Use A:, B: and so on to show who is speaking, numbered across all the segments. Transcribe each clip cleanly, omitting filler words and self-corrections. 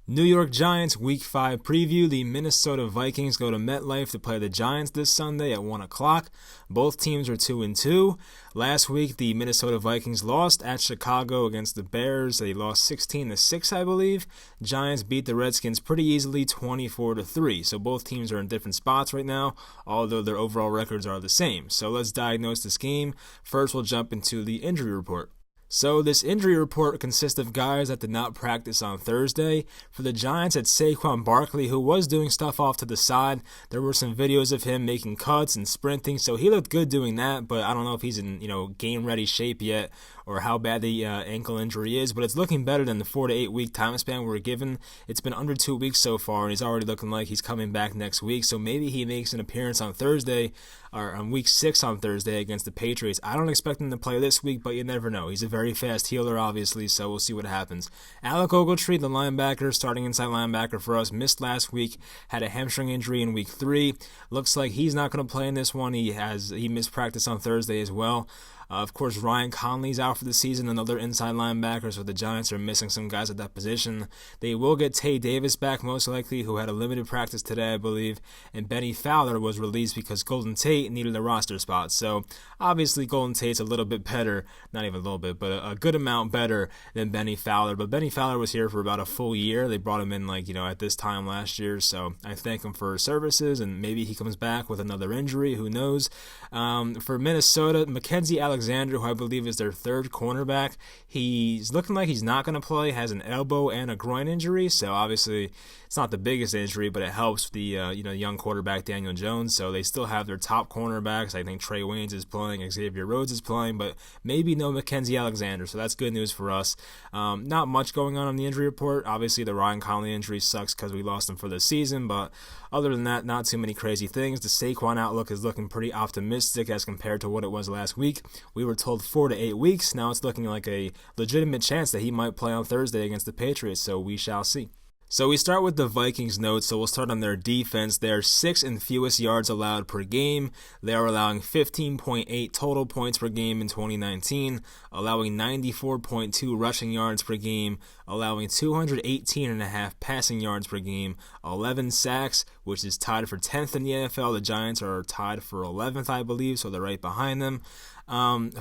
A: New York Giants Week 5 preview. The Minnesota Vikings go to MetLife to play the Giants this Sunday at 1 o'clock. Both teams are 2-2. Last week, the Minnesota Vikings lost at Chicago against the Bears. They lost 16-6, I believe. Giants beat the Redskins pretty easily, 24-3. So both teams are in different spots right now, although their overall records are the same. So let's diagnose this game. First, we'll jump into the injury report. So this injury report consists of guys that did not practice on Thursday. For the Giants, it's Saquon Barkley, who was doing stuff off to the side. There were some videos of him making cuts and sprinting, so he looked good doing that, but I don't know if he's in, game-ready shape yet or how bad the ankle injury is, but it's looking better than the 4 to 8 week time span we were given. It's been under 2 weeks so far, and he's already looking like he's coming back next week, so maybe he makes an appearance on Thursday, or on week 6 on Thursday against the Patriots. I don't expect him to play this week, but you never know. He's a very fast healer, obviously, so we'll see what happens. Alec Ogletree, the linebacker, starting inside linebacker for us, missed last week, had a hamstring injury in week 3. Looks like he's not going to play in this one. He missed practice on Thursday as well. Of course, Ryan Conley's out for the season, another inside linebacker, so the Giants are missing some guys at that position. They will get Tay Davis back, most likely, who had a limited practice today, I believe, and Benny Fowler was released because Golden Tate needed a roster spot. So, obviously, Golden Tate's a little bit better, not even a little bit, but a good amount better than Benny Fowler. But Benny Fowler was here for about a full year. They brought him in, at this time last year, so I thank him for his services, and maybe he comes back with another injury, who knows. For Minnesota, Mackenzie Alexander, who I believe is their third cornerback, he's looking like he's not going to play, has an elbow and a groin injury, so obviously it's not the biggest injury, but it helps the young quarterback Daniel Jones, so they still have their top cornerbacks. I think Trey Waynes is playing, Xavier Rhodes is playing, but maybe no Mackenzie Alexander, so that's good news for us. Not much going on the injury report. Obviously the Ryan Conley injury sucks because we lost him for the season, but other than that, not too many crazy things. The Saquon outlook is looking pretty optimistic as compared to what it was last week. We were told 4 to 8 weeks. Now it's looking like a legitimate chance that he might play on Thursday against the Patriots, so we shall see. So we start with the Vikings notes, so we'll start on their defense. They're 6th in fewest yards allowed per game. They are allowing 15.8 total points per game in 2019, allowing 94.2 rushing yards per game, allowing 218.5 passing yards per game, 11 sacks, which is tied for 10th in the NFL. The Giants are tied for 11th, I believe, so they're right behind them.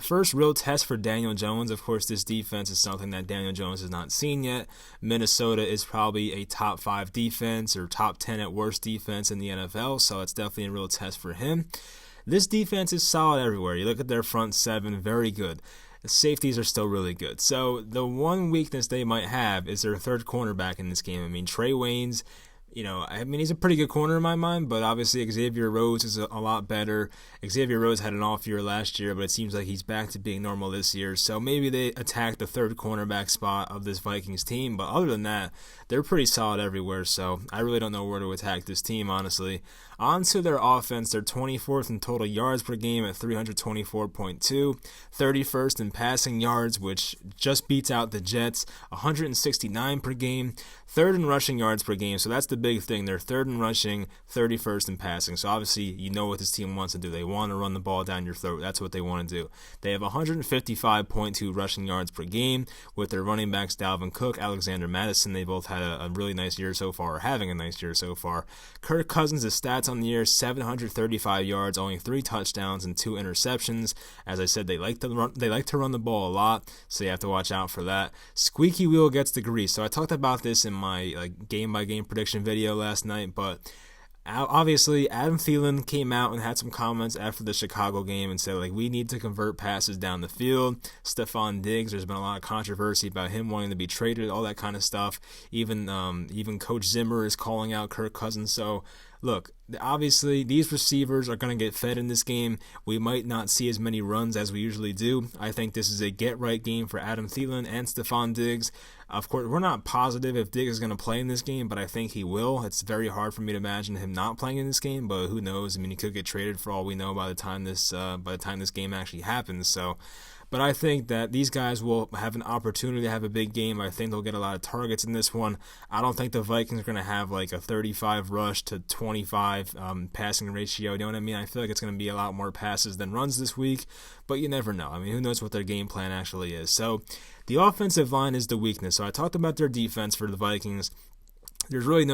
A: First real test for Daniel Jones. Of course, this defense is something that Daniel Jones has not seen yet. Minnesota is probably a top 5 defense or top 10 at worst defense in the NFL, so it's definitely a real test for him. This defense is solid everywhere. You look at their front 7, very good. The safeties are still really good. So the one weakness they might have is their third cornerback in this game. I mean, Trey Waynes, he's a pretty good corner in my mind, but obviously Xavier Rhodes is a lot better. Xavier Rhodes had an off year last year, but it seems like he's back to being normal this year. So maybe they attack the third cornerback spot of this Vikings team, but other than that, they're pretty solid everywhere, so I really don't know where to attack this team, honestly. On to their offense, they're 24th in total yards per game at 324.2, 31st in passing yards, which just beats out the Jets, 169 per game, 3rd in rushing yards per game, so that's the big thing. They're 3rd in rushing, 31st in passing, so obviously you know what this team wants to do. They want to run the ball down your throat. That's what they want to do. They have 155.2 rushing yards per game with their running backs Dalvin Cook, Alexander Mattison. They both had a really nice year so far, or having a nice year so far. Kirk Cousins' stats on the year, 735 yards, only 3 touchdowns and 2 interceptions. As I said, they like to run the ball a lot, so you have to watch out for that. Squeaky wheel gets the grease. So I talked about this in my game-by-game prediction video last night, but obviously Adam Thielen came out and had some comments after the Chicago game and said, we need to convert passes down the field. Stephon Diggs, there's been a lot of controversy about him wanting to be traded, all that kind of stuff. Even Coach Zimmer is calling out Kirk Cousins. So look, obviously these receivers are going to get fed in this game. We might not see as many runs as we usually do. I think this is a get-right game for Adam Thielen and Stephon Diggs. Of course, we're not positive if Diggs is going to play in this game, but I think he will. It's very hard for me to imagine him not playing in this game, but who knows? I mean, he could get traded for all we know by the time this game actually happens. So, but I think that these guys will have an opportunity to have a big game. I think they'll get a lot of targets in this one. I don't think the Vikings are going to have a 35 rush to 25 passing ratio. You know what I mean? I feel like it's going to be a lot more passes than runs this week, but you never know. I mean, who knows what their game plan actually is. So the offensive line is the weakness. So I talked about their defense for the Vikings. there's really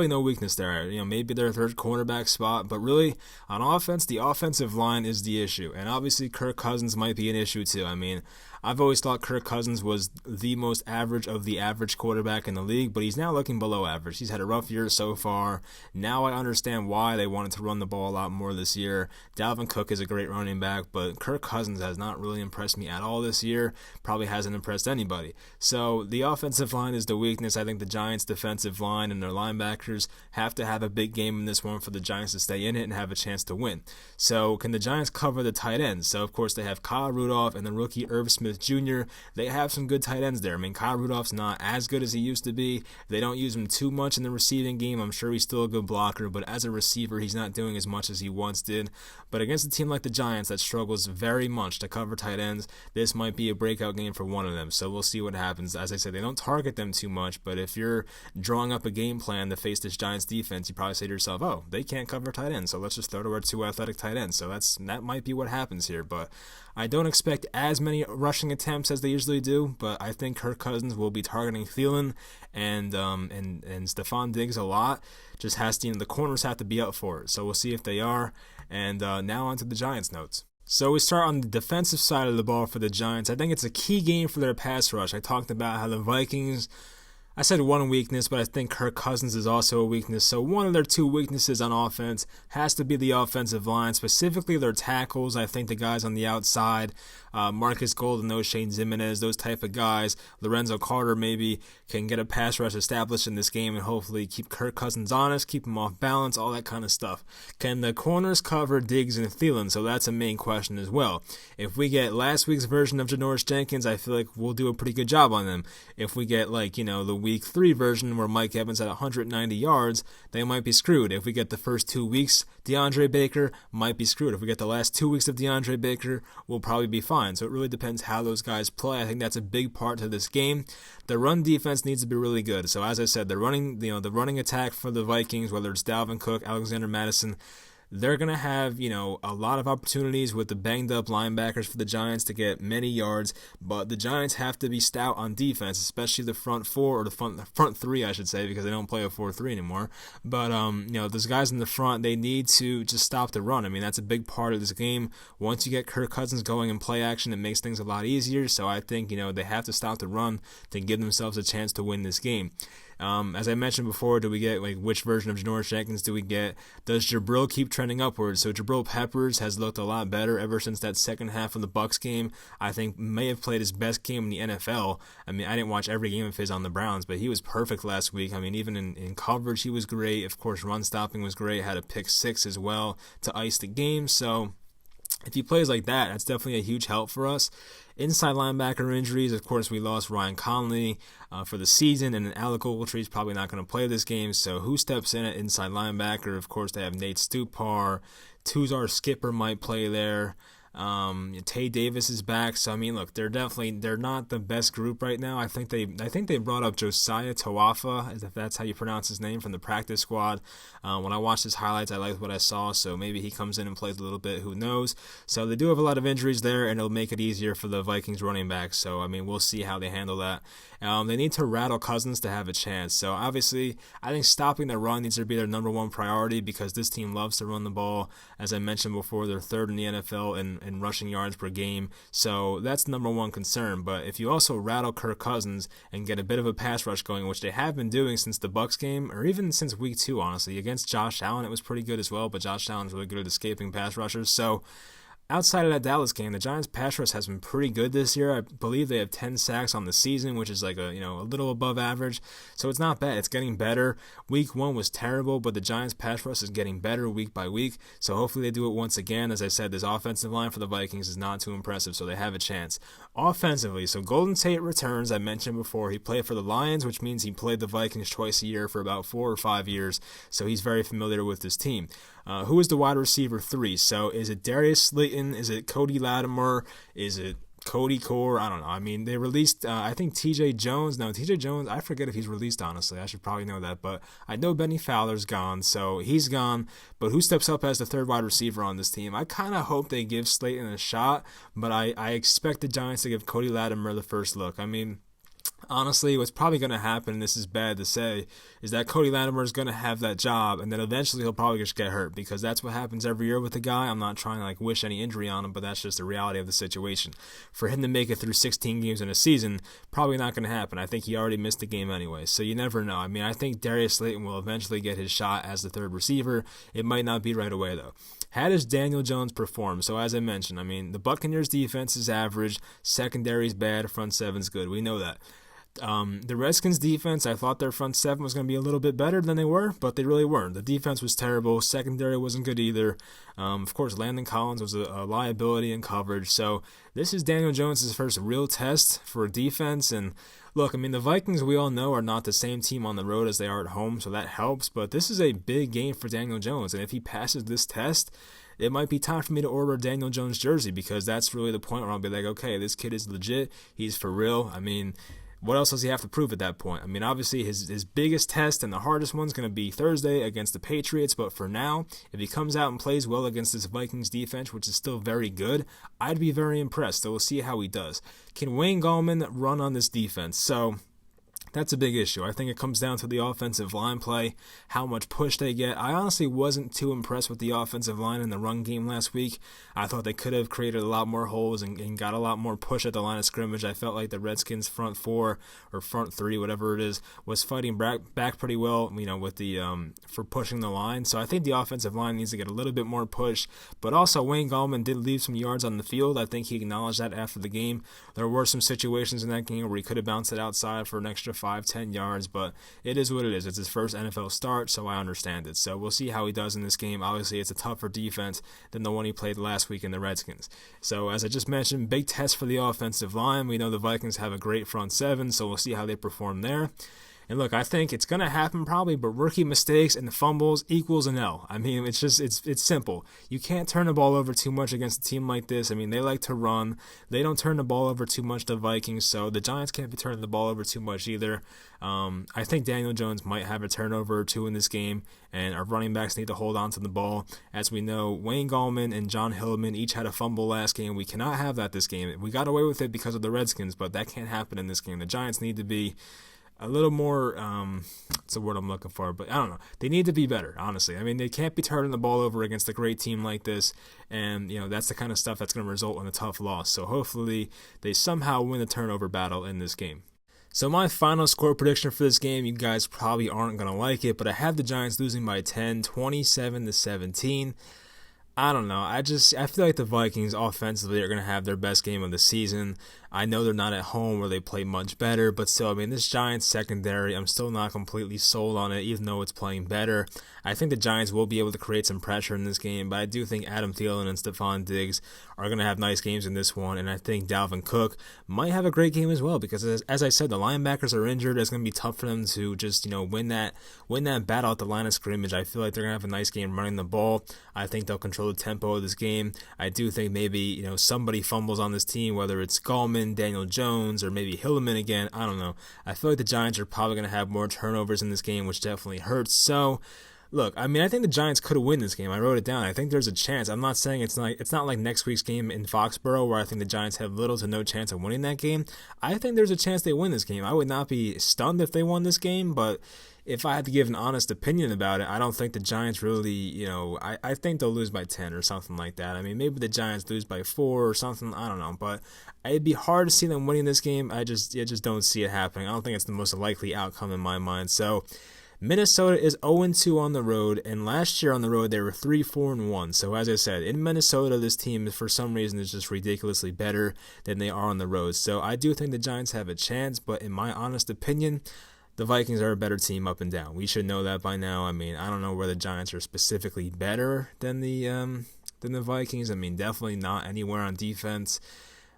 A: no weakness there. Maybe their third cornerback spot, but really on offense, the offensive line is the issue, and obviously Kirk Cousins might be an issue too. I mean, I've always thought Kirk Cousins was the most average of the average quarterback in the league, but he's now looking below average. He's had a rough year so far. Now I understand why they wanted to run the ball a lot more this year. Dalvin Cook is a great running back, but Kirk Cousins has not really impressed me at all this year. Probably hasn't impressed anybody. So the offensive line is the weakness. I think the Giants' defensive line and their linebackers have to have a big game in this one for the Giants to stay in it and have a chance to win. So can the Giants cover the tight ends? So of course they have Kyle Rudolph and the rookie Irv Smith Jr. They have some good tight ends there. I mean, Kyle Rudolph's not as good as he used to be. They don't use him too much in the receiving game. I'm sure he's still a good blocker, but as a receiver, he's not doing as much as he once did. But against a team like the Giants that struggles very much to cover tight ends, this might be a breakout game for one of them. So we'll see what happens. As I said, they don't target them too much, but if you're drawing up a game plan to face this Giants defense, you probably say to yourself, oh, they can't cover tight ends, so let's just throw to our two athletic tight ends. So that might be what happens here, but I don't expect as many rushing attempts as they usually do, but I think Kirk Cousins will be targeting Thielen and Stephon Diggs a lot. Just has to, the corners have to be up for it. So we'll see if they are. And now on to the Giants notes. So we start on the defensive side of the ball for the Giants. I think it's a key game for their pass rush. I talked about how the Vikings, I said one weakness, but I think Kirk Cousins is also a weakness. So one of their two weaknesses on offense has to be the offensive line, specifically their tackles. I think the guys on the outside, Marcus Golden, Shane Zimenez, those type of guys, Lorenzo Carter maybe, can get a pass rush established in this game and hopefully keep Kirk Cousins honest, keep him off balance, all that kind of stuff. Can the corners cover Diggs and Thielen? So that's a main question as well. If we get last week's version of Janoris Jenkins, I feel like we'll do a pretty good job on them. If we get the week 3 version where Mike Evans had 190 yards, they might be screwed. If we get the first 2 weeks, DeAndre Baker might be screwed. If we get the last 2 weeks of DeAndre Baker, we'll probably be fine. So it really depends how those guys play. I think that's a big part to this game. The run defense needs to be really good. So as I said, the running attack for the Vikings, whether it's Dalvin Cook, Alexander Mattison, they're going to have, a lot of opportunities with the banged up linebackers for the Giants to get many yards, but the Giants have to be stout on defense, especially the front four, or the front three, I should say, because they don't play a 4-3 anymore. But, those guys in the front, they need to just stop the run. I mean, that's a big part of this game. Once you get Kirk Cousins going in play action, it makes things a lot easier. So I think, they have to stop the run to give themselves a chance to win this game. As I mentioned before, do we get which version of Janoris Jenkins do we get? Does Jabril keep trending upwards? So Jabril Peppers has looked a lot better ever since that second half of the Bucs game. I think may have played his best game in the NFL. I mean, I didn't watch every game of his on the Browns, but he was perfect last week. I mean, even in coverage, he was great. Of course, run stopping was great. Had a pick 6 as well to ice the game. So if he plays like that, that's definitely a huge help for us. Inside linebacker injuries, of course, we lost Ryan Conley for the season, and Alec Ogletree is probably not going to play this game. So who steps in at inside linebacker? Of course, they have Nate Stupar. Tuzar Skipper might play there. Tay Davis is back, so I mean, look, they're not the best group right now. I think they brought up Josiah Tawafa, if that's how you pronounce his name, from the practice squad. When I watched his highlights, I liked what I saw, so maybe he comes in and plays a little bit. Who knows? So they do have a lot of injuries there, and it'll make it easier for the Vikings running backs. So I mean, we'll see how they handle that. They need to rattle Cousins to have a chance. So obviously, I think stopping the run needs to be their number one priority because this team loves to run the ball. As I mentioned before, they're third in the NFL in rushing yards per game. So that's number one concern. But if you also rattle Kirk Cousins and get a bit of a pass rush going, which they have been doing since the Bucs game, or even since week 2, honestly, against Josh Allen, it was pretty good as well. But Josh Allen's really good at escaping pass rushers. So outside of that Dallas game, the Giants' pass rush has been pretty good this year. I believe they have 10 sacks on the season, which is like a little above average. So it's not bad. It's getting better. Week 1 was terrible, but the Giants' pass rush is getting better week by week. So hopefully they do it once again. As I said, this offensive line for the Vikings is not too impressive, so they have a chance. Offensively, so Golden Tate returns. I mentioned before, he played for the Lions, which means he played the Vikings twice a year for about 4 or 5 years. So he's very familiar with this team. Who is the wide receiver 3? So is it Darius Slayton? Is it Cody Latimer? Is it Cody Core? I don't know. I mean, they released, I think TJ Jones. No, TJ Jones, I forget if he's released, honestly. I should probably know that. But I know Benny Fowler's gone, so he's gone. But who steps up as the third wide receiver on this team? I kind of hope they give Slayton a shot, but I expect the Giants to give Cody Latimer the first look. I mean, Honestly, what's probably going to happen, and this is bad to say, is that Cody Latimer is going to have that job, and then eventually he'll probably just get hurt, because that's what happens every year with the guy. I'm not trying to wish any injury on him, but that's just the reality of the situation. For him to make it through 16 games in a season, probably not going to happen. I think he already missed the game anyway, so you never know. I mean, I think Darius Slayton will eventually get his shot as the third receiver. It might not be right away, though. How does Daniel Jones perform? So as I mentioned, I mean, the Buccaneers defense is average, secondary's bad, front seven's good. We know that. The Redskins defense, I thought their front seven was going to be a little bit better than they were, but they really weren't. The defense was terrible. Secondary wasn't good either. Of course, Landon Collins was a liability in coverage. So this is Daniel Jones' first real test for defense. And look, I mean, the Vikings, we all know, are not the same team on the road as they are at home, so that helps. But this is a big game for Daniel Jones. And if he passes this test, it might be time for me to order a Daniel Jones jersey, because that's really the point where I'll be like, okay, this kid is legit. He's for real. I mean, what else does he have to prove at that point? I mean, obviously his biggest test and the hardest one's going to be Thursday against the Patriots, but for now, if he comes out and plays well against this Vikings defense, which is still very good, I'd be very impressed. So we'll see how he does. Can Wayne Gallman run on this defense? So that's a big issue. I think it comes down to the offensive line play, how much push they get. I honestly wasn't too impressed with the offensive line in the run game last week. I thought they could have created a lot more holes and got a lot more push at the line of scrimmage. I felt like the Redskins front four or front three, whatever it is, was fighting back pretty well, with the for pushing the line. So I think the offensive line needs to get a little bit more push. But also Wayne Gallman did leave some yards on the field. I think he acknowledged that after the game. There were some situations in that game where he could have bounced it outside for an extra 5-10 yards, but it is what it is. It's his first NFL start, so I understand it. So we'll see how he does in this game. Obviously, it's a tougher defense than the one he played last week in the Redskins. So as I just mentioned, big test for the offensive line. We know the Vikings have a great front seven, so we'll see how they perform there. And look, I think it's going to happen probably, but rookie mistakes and the fumbles equals an L. I mean, it's simple. You can't turn the ball over too much against a team like this. I mean, they like to run. They don't turn the ball over too much, the Vikings, so the Giants can't be turning the ball over too much either. I think Daniel Jones might have a turnover or two in this game, and our running backs need to hold on to the ball. As we know, Wayne Gallman and John Hillman each had a fumble last game. We cannot have that this game. We got away with it because of the Redskins, but that can't happen in this game. The Giants need to be a little more, what's the word I'm looking for, but I don't know. They need to be better, honestly. I mean, they can't be turning the ball over against a great team like this, and, that's the kind of stuff that's going to result in a tough loss. So hopefully they somehow win the turnover battle in this game. So my final score prediction for this game, you guys probably aren't going to like it, but I have the Giants losing by 10, 27-17. I don't know. I feel like the Vikings offensively are going to have their best game of the season. I know they're not at home where they play much better, but still, I mean, this Giants secondary, I'm still not completely sold on it, even though it's playing better. I think the Giants will be able to create some pressure in this game, but I do think Adam Thielen and Stephon Diggs are going to have nice games in this one, and I think Dalvin Cook might have a great game as well, because as I said, the linebackers are injured. It's going to be tough for them to just, win that battle at the line of scrimmage. I feel like they're going to have a nice game running the ball. I think they'll control the tempo of this game. I do think maybe, somebody fumbles on this team, whether it's Gallman, Daniel Jones, or maybe Hillman again. I don't know. I feel like the Giants are probably going to have more turnovers in this game, which definitely hurts. So, look, I mean, I think the Giants could win this game. I wrote it down. I think there's a chance. I'm not saying it's not like next week's game in Foxborough where I think the Giants have little to no chance of winning that game. I think there's a chance they win this game. I would not be stunned if they won this game, but if I had to give an honest opinion about it, I don't think the Giants really, I think they'll lose by 10 or something like that. I mean, maybe the Giants lose by 4 or something. I don't know, but it'd be hard to see them winning this game. I just don't see it happening. I don't think it's the most likely outcome in my mind. So Minnesota is 0-2 on the road, and last year on the road they were 3-4-1. So as I said, in Minnesota, this team for some reason is just ridiculously better than they are on the road. So I do think the Giants have a chance, but in my honest opinion, the Vikings are a better team up and down. We should know that by now. I mean, I don't know where the Giants are specifically better than the Vikings. I mean, definitely not anywhere on defense.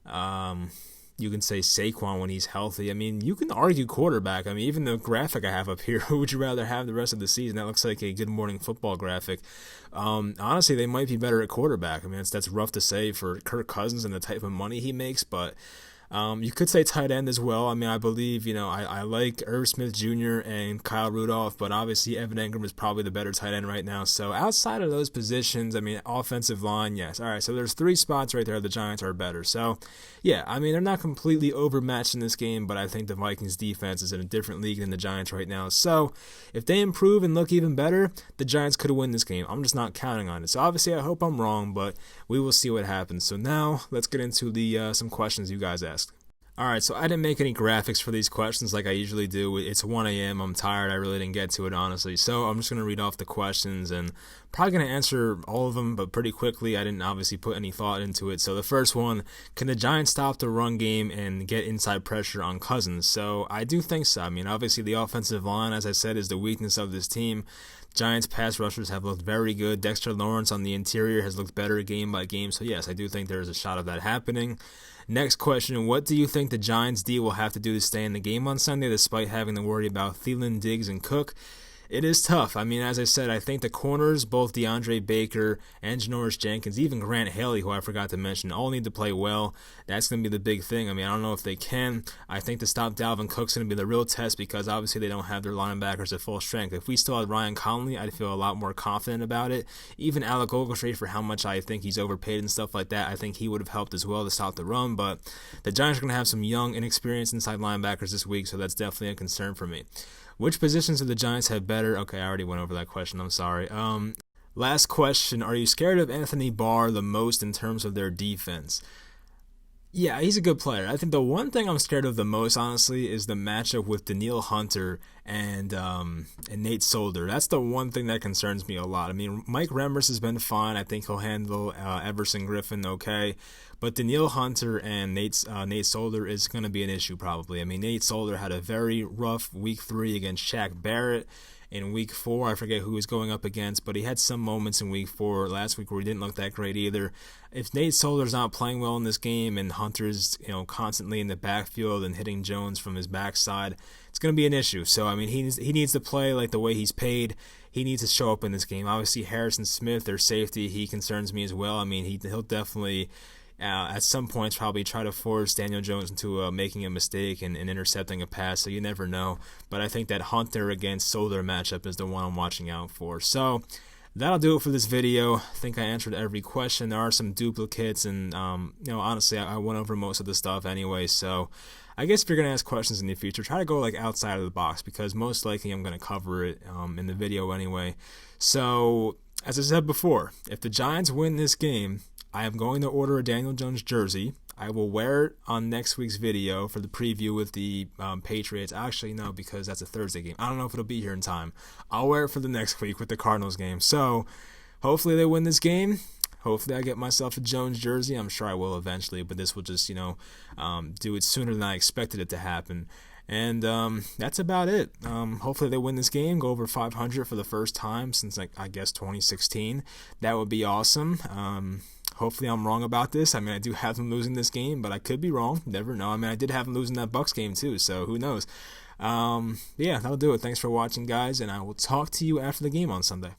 A: You can say Saquon when he's healthy. I mean, you can argue quarterback. I mean, even the graphic I have up here, who would you rather have the rest of the season? That looks like a Good Morning Football graphic. Honestly, they might be better at quarterback. I mean, that's rough to say for Kirk Cousins and the type of money he makes, but You could say tight end as well. I mean, I believe, I like Irv Smith Jr. and Kyle Rudolph, but obviously Evan Engram is probably the better tight end right now. So outside of those positions, I mean, offensive line, yes. All right, so there's 3 spots right there the Giants are better. So, yeah, I mean, they're not completely overmatched in this game, but I think the Vikings defense is in a different league than the Giants right now. So if they improve and look even better, the Giants could win this game. I'm just not counting on it. So obviously I hope I'm wrong, but we will see what happens. So now let's get into the some questions you guys asked. Alright, so I didn't make any graphics for these questions like I usually do. It's 1 a.m. I'm tired. I really didn't get to it, honestly. So I'm just going to read off the questions and probably going to answer all of them, but pretty quickly. I didn't obviously put any thought into it. So the first one, can the Giants stop the run game and get inside pressure on Cousins? So I do think so. I mean, obviously the offensive line, as I said, is the weakness of this team. Giants pass rushers have looked very good. Dexter Lawrence on the interior has looked better game by game. So yes, I do think there is a shot of that happening. Next question, what do you think the Giants' D will have to do to stay in the game on Sunday despite having to worry about Thielen, Diggs, and Cook? It is tough. I mean, as I said, I think the corners, both DeAndre Baker and Janoris Jenkins, even Grant Haley, who I forgot to mention, all need to play well. That's going to be the big thing. I mean, I don't know if they can. I think to stop Dalvin Cook's going to be the real test because obviously they don't have their linebackers at full strength. If we still had Ryan Conley, I'd feel a lot more confident about it. Even Alec Ogletree, for how much I think he's overpaid and stuff like that, I think he would have helped as well to stop the run. But the Giants are going to have some young, inexperienced inside linebackers this week, so that's definitely a concern for me. Which positions do the Giants have better? Okay, I already went over that question. I'm sorry. Last question. Are you scared of Anthony Barr the most in terms of their defense? Yeah, he's a good player. I think the one thing I'm scared of the most, honestly, is the matchup with Danielle Hunter and Nate Solder. That's the one thing that concerns me a lot. I mean, Mike Remmers has been fine. I think he'll handle Everson Griffin okay. But Danielle Hunter and Nate Solder is going to be an issue probably. I mean, Nate Solder had a very rough Week 3 against Shaq Barrett. In Week 4, I forget who he was going up against, but he had some moments in Week 4 last week where he didn't look that great either. If Nate Solder's not playing well in this game and Hunter's constantly in the backfield and hitting Jones from his backside, it's going to be an issue. So, I mean, he needs to play like the way he's paid. He needs to show up in this game. Obviously, Harrison Smith, their safety, he concerns me as well. I mean, he'll definitely at some points probably try to force Daniel Jones into making a mistake and intercepting a pass, so you never know. But I think that Hunter against Solder matchup is the one I'm watching out for. So that'll do it for this video. I think I answered every question. There are some duplicates, and honestly, I went over most of the stuff anyway. So I guess if you're gonna ask questions in the future, try to go like outside of the box because most likely I'm gonna cover it in the video anyway. So as I said before, if the Giants win this game, I am going to order a Daniel Jones jersey. I will wear it on next week's video for the preview with the Patriots. Actually, no, because that's a Thursday game. I don't know if it'll be here in time. I'll wear it for the next week with the Cardinals game. So hopefully they win this game. Hopefully I get myself a Jones jersey. I'm sure I will eventually, but this will just, do it sooner than I expected it to happen. And that's about it. Hopefully they win this game, go over 500 for the first time since, I guess, 2016. That would be awesome. Hopefully I'm wrong about this. I mean, I do have them losing this game, but I could be wrong. Never know. I mean, I did have them losing that Bucs game too, so who knows. Yeah, that'll do it. Thanks for watching, guys, and I will talk to you after the game on Sunday.